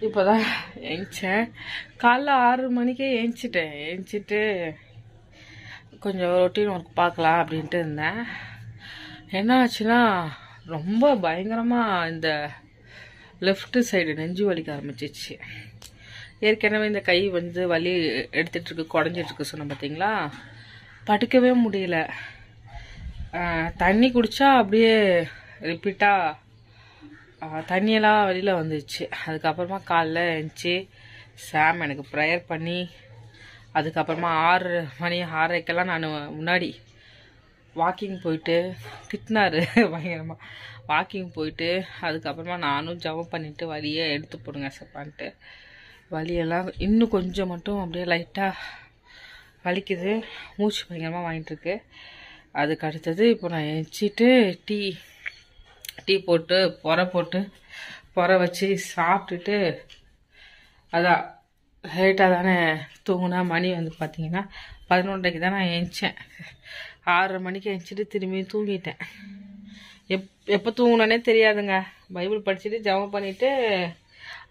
இப்போதான் ஏஞ்சிட்டேன். காலைல 6 மணிக்கே ஏஞ்சிட்டு கொஞ்சம் ரொட்டீன் ஒர்க் பார்க்கலாம் அப்படின்ட்டு இருந்தேன். என்ன ஆச்சுன்னா ரொம்ப பயங்கரமாக இந்த லெஃப்ட் சைடு நெஞ்சு வலிக்க ஆரம்பிச்சிச்சு. ஏற்கனவே இந்த கை வந்து வலி எடுத்துகிட்ருக்கு, குடஞ்சிட்ருக்கு சொன்னேன் பார்த்தீங்களா. படுக்கவே முடியல. தண்ணி குடித்தா அப்படியே ரிப்பீட்டாக தண்ணியெல்லாம் வெளியில் வந்துச்சு. அதுக்கப்புறமா காலைல எழுந்துச்சி சாம் எனக்கு ப்ரேயர் பண்ணி அதுக்கப்புறமா 6 மணி 6:30க்கெல்லாம் நான் முன்னாடி வாக்கிங் போயிட்டு திட்டினாரு பயங்கரமாக. வாக்கிங் போயிட்டு அதுக்கப்புறமா நானும் ஜபம் பண்ணிவிட்டு வலியை எடுத்து போடுங்க சப்பான்ட்டு. வலியெல்லாம் இன்னும் கொஞ்சம் மட்டும் அப்படியே லைட்டாக வலிக்குது. மூச்சு பயங்கரமாக வாங்கிட்டுருக்கு. அதுக்கு அடுத்தது இப்போ நான் எழுந்திட்டு டீ போட்டு பொற வச்சு சாப்பிட்டுட்டு அதான் லேட்டாக தானே தூங்குனா. மணி வந்து பார்த்தீங்கன்னா 11:30க்கு தான் நான் எழுந்திச்சேன். 6:30 மணிக்கு எழுந்திரிச்சிட்டு திரும்பி தூங்கிட்டேன். எப்போ தூங்கினோன்னே தெரியாதுங்க. பைபிள் படிச்சுட்டு ஜபம் பண்ணிவிட்டு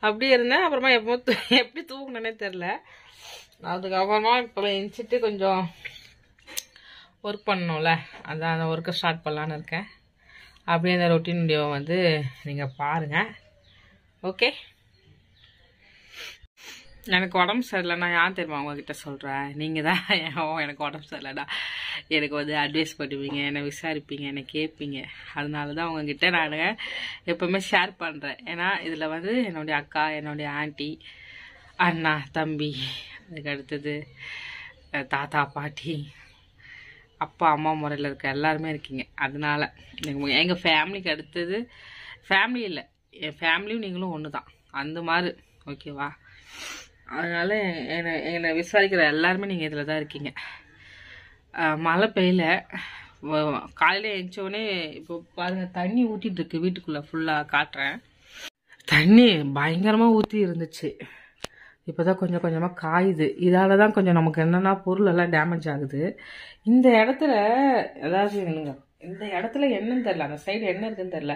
அப்படியே இருந்தேன். அப்புறமா எப்படி தூங்கினோன்னே தெரில. அதுக்கப்புறமா இப்போ எழுந்திரிச்சிட்டு கொஞ்சம் ஒர்க் பண்ணணும்ல, அதான் அந்த ஒர்க்கை ஸ்டார்ட் பண்ணலான்னு இருக்கேன். அப்படியே அந்த ரொட்டீன் வீடியோவை வந்து நீங்கள் பாருங்கள். ஓகே, எனக்கு உடம்பு சரியில்லை. நான் யார் தெரியுமா உங்ககிட்ட சொல்கிறேன்? நீங்கள் தான் எனக்கு உடம்பு சரியில்லைடா எனக்கு வந்து அட்வைஸ் பண்ணுவீங்க, என்னை விசாரிப்பீங்க, என்னை கேட்பீங்க. அதனால தான் உங்ககிட்ட நான் எப்போவுமே ஷேர் பண்ணுறேன். ஏன்னா இதில் வந்து என்னுடைய அக்கா, என்னுடைய ஆண்டி, அண்ணா, தம்பி, அதுக்கு அடுத்தது தாத்தா, பாட்டி, அப்பா, அம்மா முறையில் இருக்க எல்லாருமே இருக்கீங்க. அதனால எங்கள் ஃபேமிலிக்கு அடுத்தது ஃபேமிலி இல்லை, என் ஃபேமிலியும் நீங்களும் ஒன்று தான், அந்த மாதிரி. ஓகேவா? அதனால் என்னை விசாரிக்கிற எல்லாருமே நீங்கள் இதில் தான் இருக்கீங்க. மழை பெய்யல. காலையில் எழுந்தோடனே இப்போ பாருங்கள் தண்ணி ஊற்றிட்டுருக்கு வீட்டுக்குள்ளே ஃபுல்லாக. காட்டுறேன். தண்ணி பயங்கரமாக ஊற்றி இருந்துச்சு. இப்போ தான் கொஞ்சம் கொஞ்சமாக காயுது. இதால் தான் கொஞ்சம் நமக்கு என்னென்னா பொருளெல்லாம் டேமேஜ் ஆகுது. இந்த இடத்துல ஏதாவது இல்லைங்க, இந்த இடத்துல என்னன்னு தெரில, அந்த சைடு என்ன இருக்குன்னு தெரில.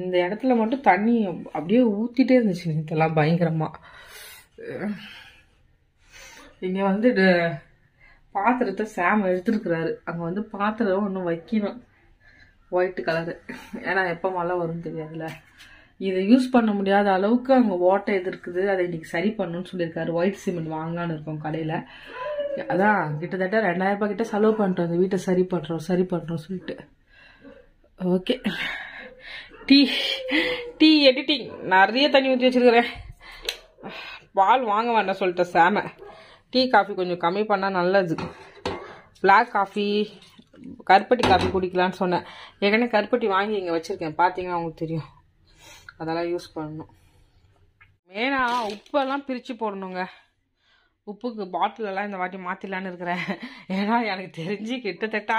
இந்த இடத்துல மட்டும் தண்ணி அப்படியே ஊற்றிட்டே இருந்துச்சு இதெல்லாம் பயங்கரமாக. இங்கே வந்து பாத்திரத்தை சாம் எடுத்துருக்குறாரு. அங்கே வந்து பாத்திரம் ஒன்று வைக்கணும், ஒயிட் கலரு. ஏன்னா எப்போ மழை வரும்னு தெரியாதுல்ல. இதை யூஸ் பண்ண முடியாத அளவுக்கு அங்கே ஓட்டை எது இருக்குது, அதை இன்னைக்கு சரி பண்ணணும்னு சொல்லியிருக்காரு. ஒயிட் சிமெண்ட் வாங்கலான்னு இருக்கோம் கடையில். அதான் கிட்டத்தட்ட 2000 ரூபாய் கிட்ட செலவு பண்ணிட்டோம் அந்த வீட்டை சரி பண்ணுறோம் சொல்லிட்டு. ஓகே, டீ எடிட்டிங் நிறைய தண்ணி ஊற்றி வச்சிருக்கிறேன். பால் வாங்க வேண்டாம் சொல்லிட்டேன் சாம. டீ காஃபி கொஞ்சம் கம்மி பண்ணால் நல்லது. பிளாக் காஃபி, கருப்பட்டி காஃபி குடிக்கலான்னு சொன்னேன். ஏற்கனவே கருப்பட்டி வாங்கி இங்கே வச்சுருக்கேன், பார்த்தீங்கன்னா உங்களுக்கு தெரியும். அதெல்லாம் யூஸ் பண்ணணும். மெயினாக உப்பெல்லாம் பிரித்து போடணுங்க. உப்புக்கு பாட்டிலெல்லாம் இந்த வாட்டி மாற்றிடலான்னு இருக்கிறேன். ஏன்னா எனக்கு தெரிஞ்சு கிட்டத்தட்ட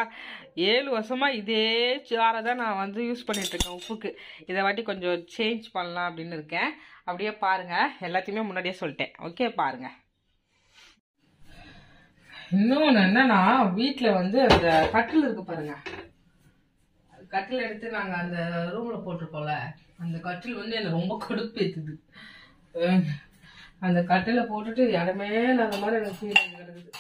7 வருஷமாக இதே ஜாரை தான் நான் வந்து யூஸ் பண்ணிகிட்ருக்கேன் உப்புக்கு. இதை வாட்டி கொஞ்சம் சேஞ்ச் பண்ணலாம் அப்படின்னு இருக்கேன். அப்படியே பாருங்கள், எல்லாத்தையுமே முன்னாடியே சொல்லிட்டேன். ஓகே, பாருங்கள். இன்னொன்று என்னன்னா, வீட்டில் வந்து அந்த கட்டில் இருக்கு பாருங்கள். கட்டில் எடுத்து நாங்கள் அந்த ரூமில் போட்டிருக்கோம்ல, அந்த கட்டில் வந்து எனக்கு ரொம்ப கடுப்பு ஏற்றுது. அந்த கட்டில போட்டுட்டு இடமே இல்லாத மாதிரி எனக்கு ஃபீல் ஆகி கிடக்குது.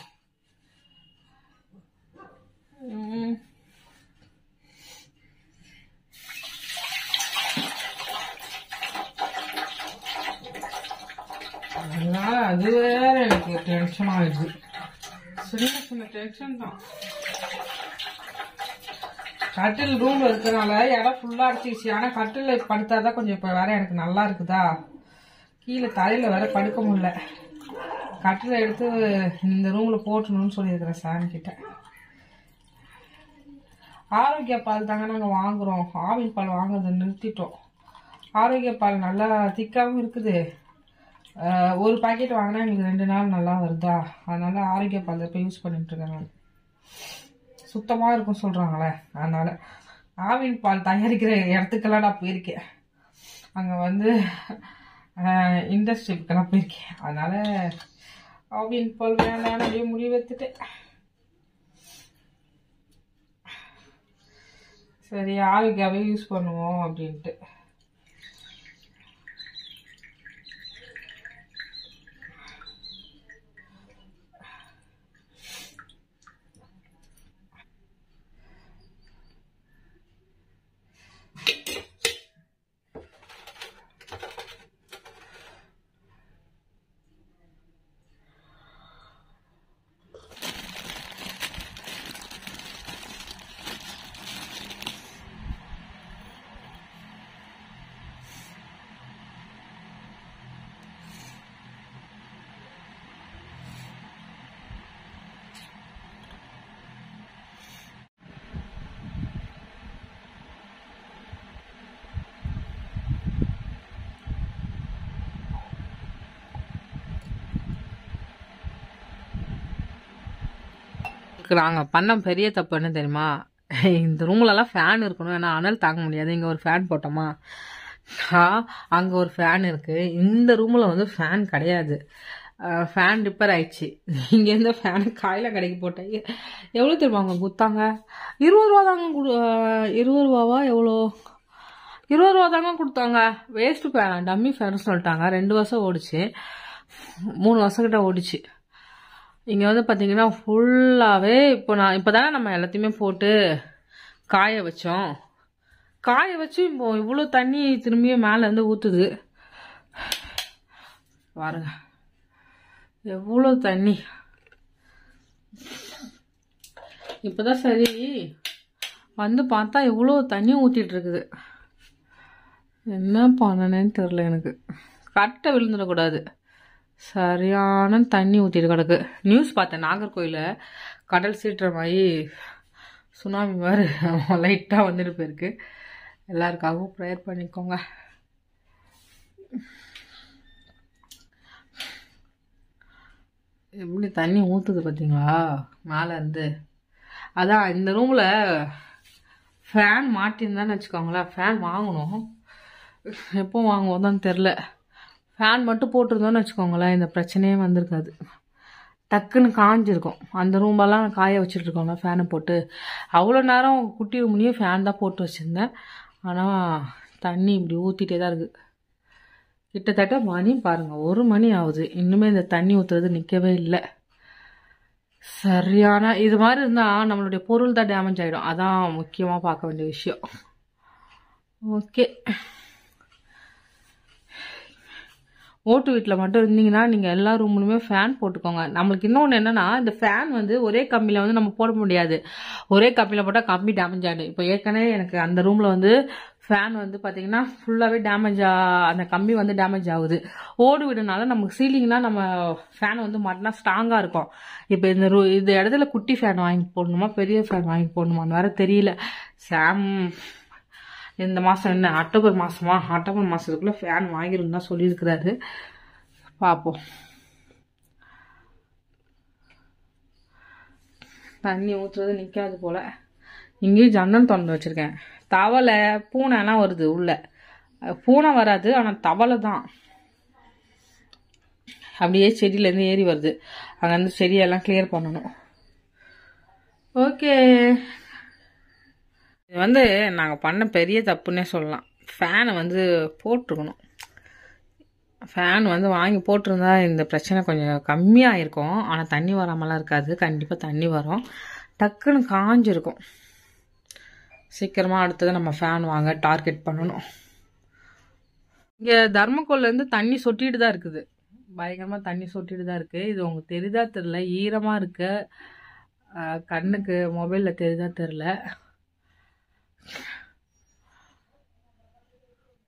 அதனால அது வேற எனக்கு டென்ஷன் ஆயிடுது. சின்ன டென்ஷன் தான். கட்டில் ரூம்ல இருக்கனால இடம் ஃபுல்லா அடிச்சிச்சு. ஆனா கட்டில படுத்தாதான் கொஞ்சம் இப்ப வேற எனக்கு நல்லா இருக்குதா. கீழே தலையில வேற படுக்க முடியல. கட்டில எடுத்து இந்த ரூம்ல போட்டணும்னு சொல்லியிருக்கிறேன் சாமி கிட்ட. ஆரோக்கிய பால் தாங்க நாங்க வாங்குறோம். ஆவின் பால் வாங்குறத நிறுத்திட்டோம். ஆரோக்கிய பால் நல்லா திக்காவும் இருக்குது. ஒரு பாக்கெட் வாங்கினா எங்களுக்கு 2 நாள் நல்லா வருதா. அதனால ஆரோக்கிய பால் இப்போ யூஸ் பண்ணிட்டு இருக்கேன் நான். சுத்தமாக இருக்கும் சொல்கிறாங்களே, அதனால் ஆவின் பால் தயாரிக்கிற இடத்துக்கெல்லாம் நான் போயிருக்கேன். அங்கே வந்து இண்டஸ்ட்ரிக்கெல்லாம் போயிருக்கேன். அதனால் ஆவின் பால் வேண்டான்னு அப்படியே முடிவெடுத்துட்டேன். சரி, ஆரோக்கியாவே யூஸ் பண்ணுவோம் அப்படின்ட்டு. நாங்கள் பண்ண பெரிய தப்பு என்ன தெரியுமா, இந்த ரூம்லலாம் ஃபேன் இருக்கணும், ஏன்னா அனல் தாங்க முடியாது. இங்கே ஒரு ஃபேன் போட்டோமா, அங்கே ஒரு ஃபேன் இருக்குது. இந்த ரூமில் வந்து ஃபேன் கிடையாது. ஃபேன் ரிப்பேர் ஆயிடுச்சு. இங்கேருந்து ஃபேனு காயில் கடைக்கு போட்டேன். எவ்வளோ தெரியுமா அவங்க கொடுத்தாங்க? 20 ரூபா தாங்க. 20 ரூபாவா எவ்வளோ? 20 ரூபா தாங்க கொடுத்தாங்க. வேஸ்ட்டு ஃபேன், டம்மி ஃபேன் சொல்லிட்டாங்க. 2 வருஷம் ஓடிச்சு, 3 வருஷம் கிட்ட ஓடிச்சு. இங்கே வந்து பார்த்தீங்கன்னா ஃபுல்லாகவே இப்போ தானே நம்ம எல்லாத்தையுமே போட்டு காய வச்சோம். காய வச்சு இப்போ இவ்வளோ தண்ணி திரும்பியும் மேலே இருந்து ஊற்றுது பாருங்க, எவ்வளோ தண்ணி. இப்போதான் சரி வந்து பார்த்தா எவ்வளோ தண்ணி ஊற்றிட்டு இருக்குது. என்ன பண்ணனேன்னு தெரில எனக்கு. கட்டை விழுந்துடக்கூடாது, சரியான தண்ணி ஊற்றிட்டு கிடக்கு. நியூஸ் பார்த்தேன், நாகர்கோயிலில் கடல் சீட்டுற மாதிரி சுனாமி மாதிரி லைட்டாக வந்துட்டு போயிருக்கு. எல்லாருக்காகவும் ப்ரேயர் பண்ணிக்கோங்க. எப்படி தண்ணி ஊற்றுது பார்த்தீங்களா மேலே இருந்து. அதான் இந்த ரூமில் ஃபேன் மாட்டிருந்தான்னு வச்சுக்கோங்களேன். ஃபேன் வாங்கணும், எப்போ வாங்குவோம் தான் தெரில. ஃபேன் மட்டும் போட்டிருந்தோன்னு வச்சுக்கோங்களேன், இந்த பிரச்சனையே வந்திருக்காது. டக்குன்னு காஞ்சிருக்கும். அந்த ரூமெல்லாம் காய வச்சுட்ருக்கோங்களா ஃபேனை போட்டு. அவ்வளோ நேரம் குட்டி ரூம்லேயும் ஃபேன் தான் போட்டு வச்சுருந்தேன். ஆனால் தண்ணி இப்படி ஊற்றிட்டே தான் இருக்குது. கிட்டத்தட்ட மணி பாருங்கள், 1 மணி ஆகுது, இன்னுமே இந்த தண்ணி ஊற்றுறது நிற்கவே இல்லை. சரியான இது மாதிரி இருந்தால் நம்மளுடைய பொருள் தான் டேமேஜ் ஆகிடும். அதான் முக்கியமாக பார்க்க வேண்டிய விஷயம். ஓகே, ஓட்டு வீட்டில் மட்டும் இருந்தீங்கன்னா நீங்கள் எல்லா ரூம்லையுமே ஃபேன் போட்டுக்கோங்க. நம்மளுக்கு இன்னொன்று என்னென்னா, இந்த ஃபேன் வந்து ஒரே கம்பியில் வந்து நம்ம போட முடியாது. ஒரே கம்பியில் போட்டால் கம்பி டேமேஜ் ஆகிடும். இப்போ ஏற்கனவே எனக்கு அந்த ரூமில் வந்து ஃபேன் வந்து பார்த்தீங்கன்னா ஃபுல்லாகவே அந்த கம்பி வந்து டேமேஜ் ஆகுது. ஓடு வீடுனால நமக்கு சீலிங்னா நம்ம ஃபேன் வந்து மாட்டினா ஸ்ட்ராங்காக இருக்கும். இப்போ இந்த இடத்துல குட்டி ஃபேன் வாங்கி போடணுமா பெரிய ஃபேன் வாங்கி போடணுமான்னு வேறு தெரியல. இந்த மாதம் என்ன அக்டோபர் மாதமா, அக்டோபர் மாதத்துக்குள்ளே ஃபேன் வாங்கிருந்தா சொல்லியிருக்கிறாரு. பார்ப்போம். தண்ணி ஊற்றுறது நிற்காது போல். இங்கேயும் ஜன்னல் திறந்து வச்சுருக்கேன். தவளை பூனைலாம் வருது உள்ள. பூனை வராது, ஆனால் தவளை தான் அப்படியே செடியிலேருந்து ஏறி வருது. அங்கேருந்து செடியெல்லாம் கிளியர் பண்ணணும். ஓகே, இது வந்து நாங்கள் பண்ண பெரிய தப்புன்னே சொல்லலாம். ஃபேனை வந்து போட்டிருக்கணும். ஃபேன் வந்து வாங்கி போட்டிருந்தா இந்த பிரச்சனை கொஞ்சம் கம்மியாக இருக்கும். ஆனால் தண்ணி வராமலாம் இருக்காது, கண்டிப்பாக தண்ணி வரும். டக்குன்னு காஞ்சிருக்கும். சீக்கிரமாக அடுத்தது நம்ம ஃபேன் வாங்க டார்கெட் பண்ணணும். இங்கே தர்மக்கோல்லேருந்து தண்ணி சொட்டிட்டு தான் இருக்குது, பயங்கரமாக தண்ணி சொட்டிட்டு தான் இருக்குது. இது உங்களுக்கு தெரியுதா தெரில, ஈரமாக இருக்கு கண்ணுக்கு, மொபைலில் தெரியுதா தெரில.